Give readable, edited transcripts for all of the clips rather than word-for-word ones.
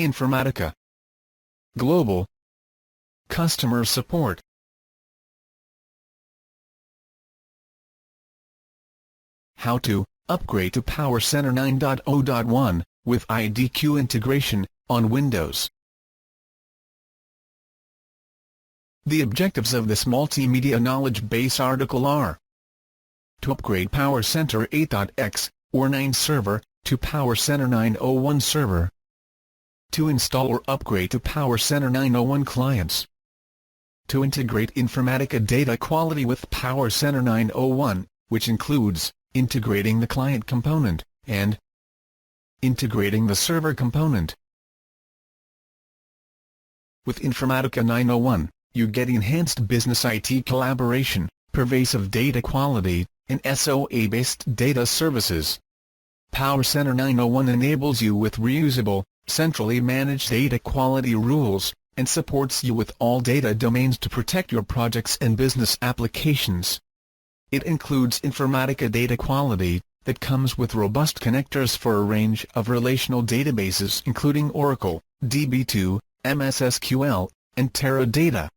Informatica. Global. Customer support. How to upgrade to PowerCenter 9.0.1 with IDQ integration on Windows. The objectives of this multimedia knowledge base article are: to upgrade PowerCenter 8.x or 9 server to PowerCenter 9.0.1 server, to install or upgrade to PowerCenter 9.0.1 clients, to integrate Informatica data quality with PowerCenter 9.0.1, which includes integrating the client component, and integrating the server component. With Informatica 9.0.1, you get enhanced business IT collaboration, pervasive data quality, and SOA-based data services. PowerCenter 9.0.1 enables you with reusable, centrally managed data quality rules, and supports you with all data domains to protect your projects and business applications. It includes Informatica data quality, that comes with robust connectors for a range of relational databases including Oracle, DB2, MS SQL, and Teradata.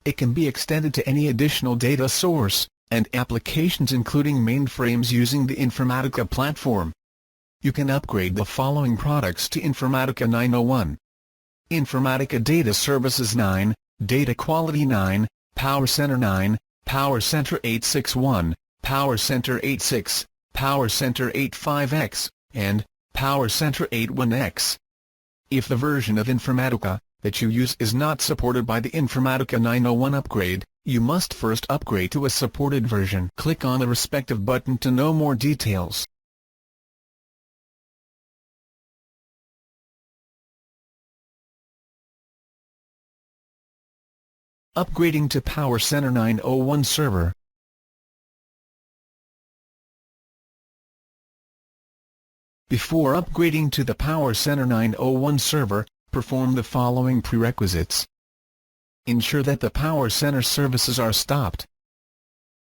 It can be extended to any additional data source, and applications including mainframes using the Informatica platform. You can upgrade the following products to Informatica 9.0.1. Informatica Data Services 9, Data Quality 9, PowerCenter 9, PowerCenter 8.6.1, PowerCenter 8.6, PowerCenter 8.5x, and PowerCenter 8.1x. If the version of Informatica that you use is not supported by the Informatica 9.0.1 upgrade, you must first upgrade to a supported version. Click on the respective button to know more details. Upgrading to PowerCenter 9.0.1 server. Before upgrading to the PowerCenter 9.0.1 server, perform the following prerequisites. Ensure that the PowerCenter services are stopped.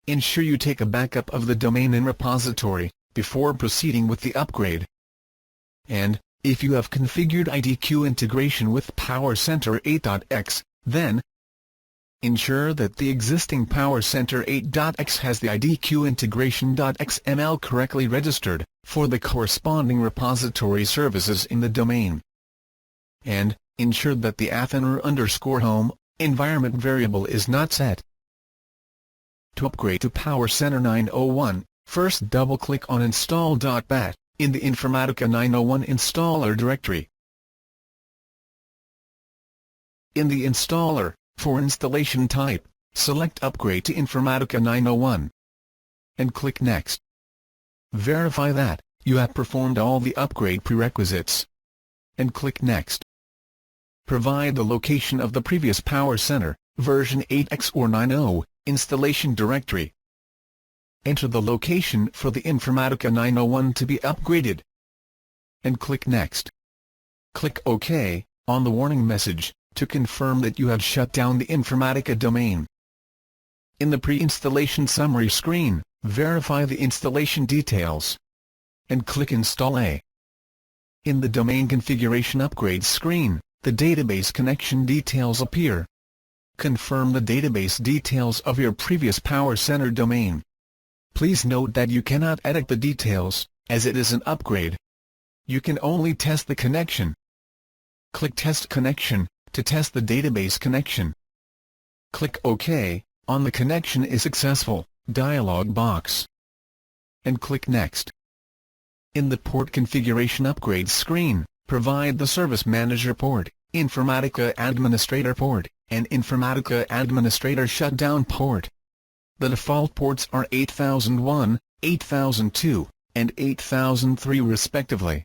Ensure you take a backup of the domain and repository before proceeding with the upgrade. And, if you have configured IDQ integration with PowerCenter 8.x, then ensure that the existing PowerCenter 8.x has the IDQ integration.xml correctly registered for the corresponding repository services in the domain. And ensure that the _home environment variable is not set. To upgrade to PowerCenter 9.0.1, first double-click on install.bat in the Informatica 9.0.1 installer directory. In the installer, for installation type, select Upgrade to Informatica 9.0.1 and click Next. Verify that you have performed all the upgrade prerequisites and click Next. Provide the location of the previous PowerCenter, version 8x or 9.0, installation directory. Enter the location for the Informatica 9.0.1 to be upgraded and click Next. Click OK on the warning message to confirm that you have shut down the Informatica domain. In the pre-installation summary screen, verify the installation details and click Install A. In the domain configuration upgrade screen, the database connection details appear. Confirm the database details of your previous PowerCenter domain. Please note that you cannot edit the details, as it is an upgrade. You can only test the connection. Click Test Connection to test the database connection. Click OK on the connection is successful dialog box and click Next. In the port configuration upgrade screen, provide the Service Manager port, Informatica Administrator port, and Informatica Administrator Shutdown port. The default ports are 8001, 8002, and 8003 respectively.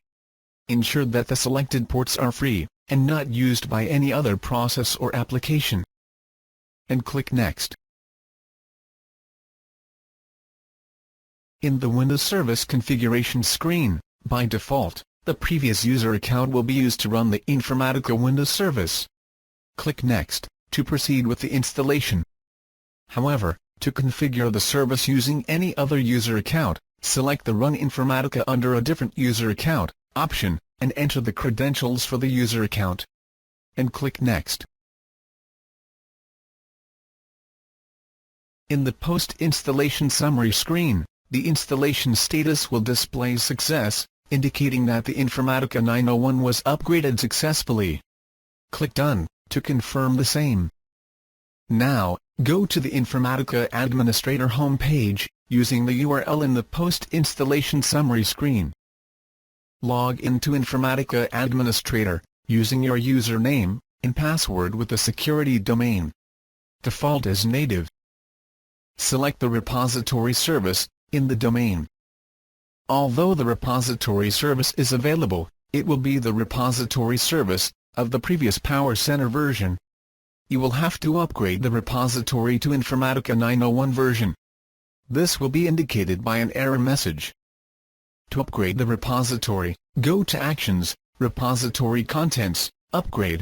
Ensure that the selected ports are free and not used by any other process or application. And click Next. In the Windows Service configuration screen, by default, the previous user account will be used to run the Informatica Windows Service. Click Next to proceed with the installation. However, to configure the service using any other user account, select the Run Informatica under a different user account option, and enter the credentials for the user account. And click Next. In the post-installation summary screen, the installation status will display Success, indicating that the Informatica 901 was upgraded successfully. Click Done to confirm the same. Now, go to the Informatica Administrator homepage, using the URL in the post-installation summary screen. Log into Informatica Administrator, using your username and password with the security domain. Default as native. Select the repository service in the domain. Although the repository service is available, it will be the repository service of the previous PowerCenter version. You will have to upgrade the repository to Informatica 901 version. This will be indicated by an error message. To upgrade the repository, go to Actions, Repository Contents, Upgrade.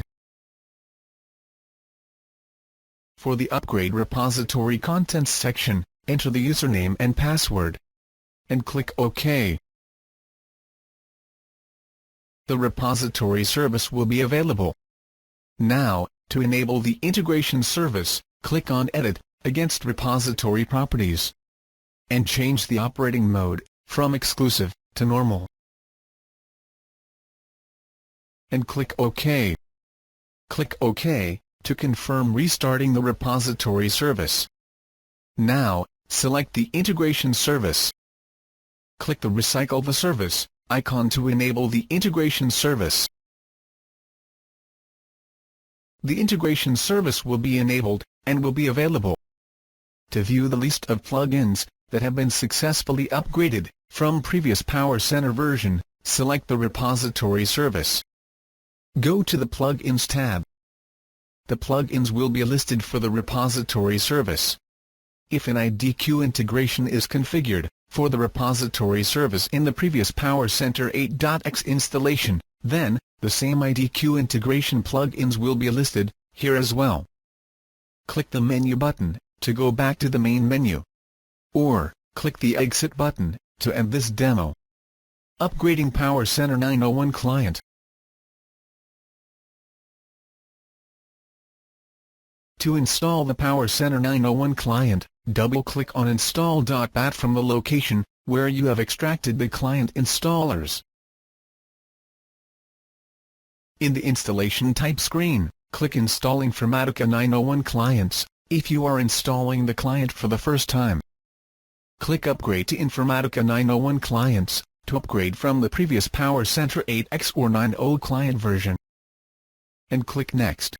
For the Upgrade Repository Contents section, enter the username and password. And click OK. The repository service will be available. Now, to enable the integration service, click on Edit, against Repository Properties. And change the operating mode, from Exclusive, to Normal. And click OK. Click OK, to confirm restarting the repository service. Now, select the integration service. Click the Recycle the Service icon to enable the integration service. The integration service will be enabled, and will be available. To view the list of plugins that have been successfully upgraded from previous PowerCenter version, select the repository service. Go to the Plugins tab. The plugins will be listed for the repository service. If an IDQ integration is configured for the repository service in the previous PowerCenter 8.x installation, then the same IDQ integration plugins will be listed here as well. Click the Menu button to go back to the main menu. Or, click the Exit button to end this demo. Upgrading PowerCenter 901 client. To install the PowerCenter 901 client, double-click on install.bat from the location where you have extracted the client installers. In the Installation Type screen, click Install Informatica 901 Clients, if you are installing the client for the first time. Click Upgrade to Informatica 901 Clients, to upgrade from the previous PowerCenter 8X or 9.0 client version. And click Next.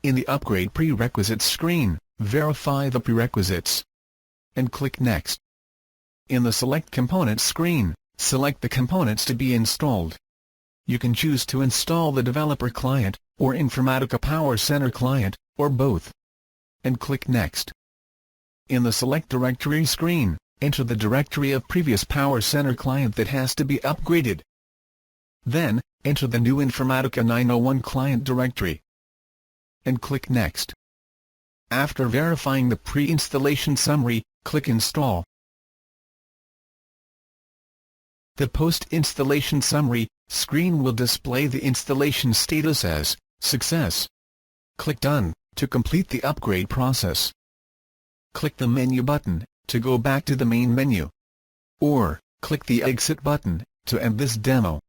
In the Upgrade Prerequisites screen, verify the prerequisites. And click Next. In the Select Components screen, select the components to be installed. You can choose to install the Developer Client, or Informatica PowerCenter Client, or both. And click Next. In the Select Directory screen, enter the directory of previous PowerCenter Client that has to be upgraded. Then, enter the new Informatica 901 Client directory. And click Next. After verifying the pre-installation summary, click Install. The post-installation summary screen will display the installation status as Success. Click Done to complete the upgrade process. Click the Menu button to go back to the main menu. Or, click the Exit button to end this demo.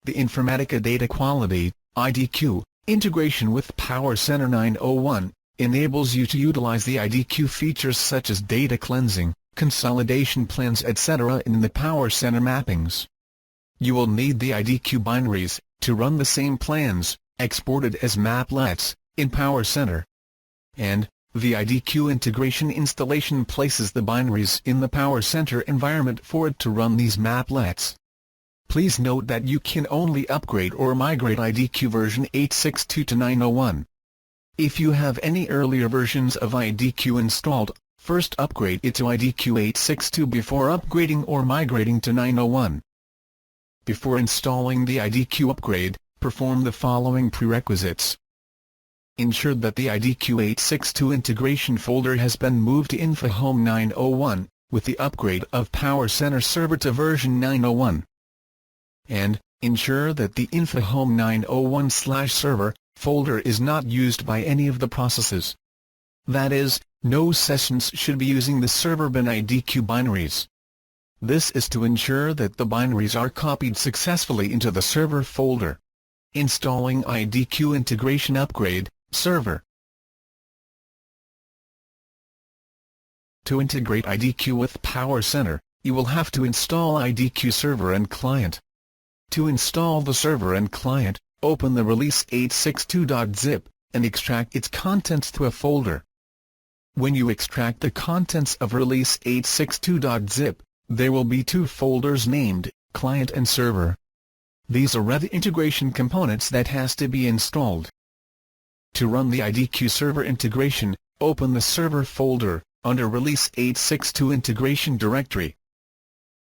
The Informatica Data Quality (IDQ) integration with PowerCenter 901 enables you to utilize the IDQ features such as data cleansing, consolidation plans etc. in the PowerCenter mappings. You will need the IDQ binaries to run the same plans, exported as maplets, in PowerCenter. And, the IDQ integration installation places the binaries in the PowerCenter environment for it to run these maplets. Please note that you can only upgrade or migrate IDQ version 8.6.2 to 9.01. If you have any earlier versions of IDQ installed, first upgrade it to IDQ 8.6.2 before upgrading or migrating to 9.01. Before installing the IDQ upgrade, perform the following prerequisites. Ensure that the IDQ 8.6.2 integration folder has been moved to InfoHome 9.01, with the upgrade of PowerCenter Server to version 9.01. And, Ensure that the InfoHome 901/server folder is not used by any of the processes. That is, no sessions should be using the server bin IDQ binaries. This is to ensure that the binaries are copied successfully into the server folder. Installing IDQ Integration Upgrade Server. To integrate IDQ with PowerCenter, you will have to install IDQ Server and Client. To install the server and client, open the release 862.zip, and extract its contents to a folder. When you extract the contents of release 862.zip, there will be two folders named Client and Server. These are the integration components that has to be installed. To run the IDQ server integration, open the server folder, under Release 862 Integration Directory.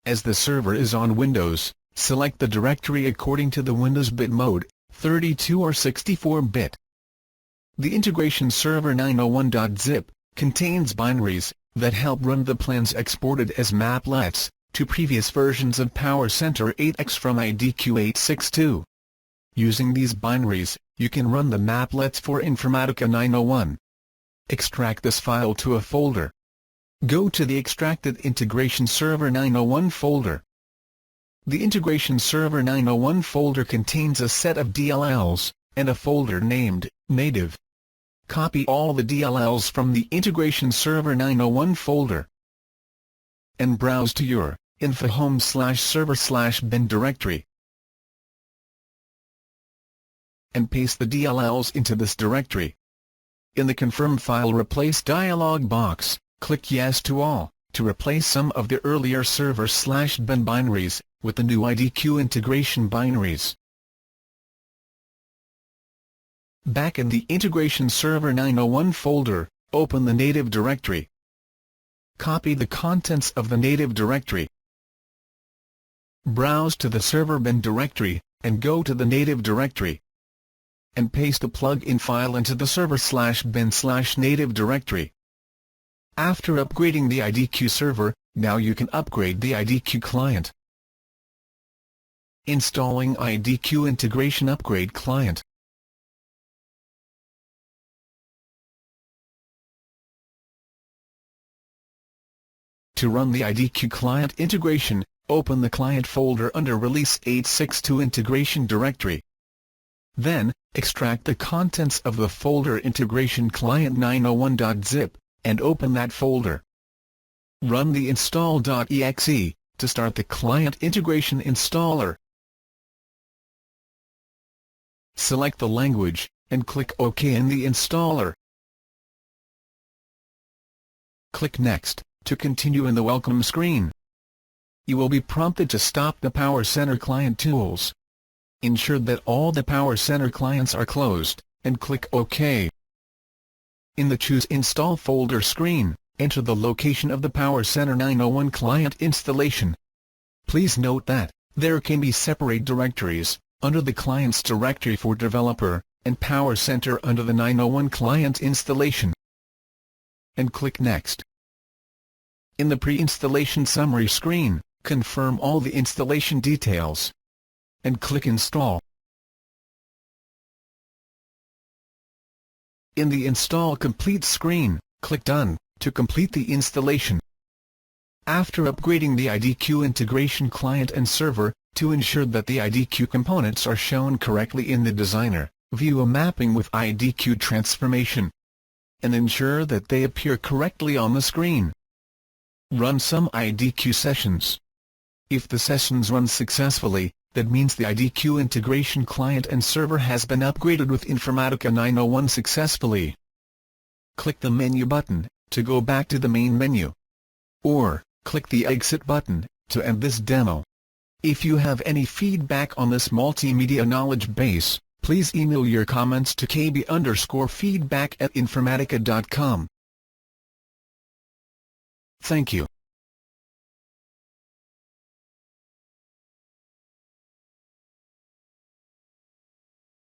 As the server is on Windows, select the directory according to the Windows bit mode, 32 or 64-bit. The integration server 901.zip contains binaries that help run the plans exported as maplets to previous versions of PowerCenter 8X from IDQ 862. Using these binaries, you can run the maplets for Informatica 901. Extract this file to a folder. Go to the extracted Integration Server 901 folder. The Integration Server 901 folder contains a set of DLLs, and a folder named Native. Copy all the DLLs from the Integration Server 901 folder and browse to your InfoHome/server/bin directory and paste the DLLs into this directory. In the Confirm File Replace dialog box, click Yes to all, to replace some of the earlier server/bin binaries with the new IDQ integration binaries. Back in the Integration Server 901 folder, open the native directory. Copy the contents of the native directory. Browse to the server bin directory, and go to the native directory. And paste the plug-in file into the server/bin/native directory. After upgrading the IDQ server, now you can upgrade the IDQ client. Installing IDQ Integration Upgrade Client. To run the IDQ client integration, open the client folder under Release 862 Integration Directory. Then, extract the contents of the folder Integration Client 901.zip, and open that folder. Run the install.exe to start the client integration installer. Select the language, and click OK in the installer. Click Next to continue in the welcome screen. You will be prompted to stop the PowerCenter client tools. Ensure that all the PowerCenter clients are closed, and click OK. In the Choose Install folder screen, enter the location of the PowerCenter 901 client installation. Please note that there can be separate directories, under the Clients directory for Developer, and PowerCenter under the 901 client installation. And click Next. In the Pre-installation Summary screen, confirm all the installation details. And click Install. In the Install Complete screen, click Done to complete the installation. After upgrading the IDQ integration client and server, to ensure that the IDQ components are shown correctly in the designer, view a mapping with IDQ transformation. And ensure that they appear correctly on the screen. Run some IDQ sessions. If the sessions run successfully, that means the IDQ integration client and server has been upgraded with Informatica 901 successfully. Click the Menu button to go back to the main menu. Or, click the Exit button to end this demo. If you have any feedback on this multimedia knowledge base, please email your comments to kb_feedback@informatica.com. Thank you.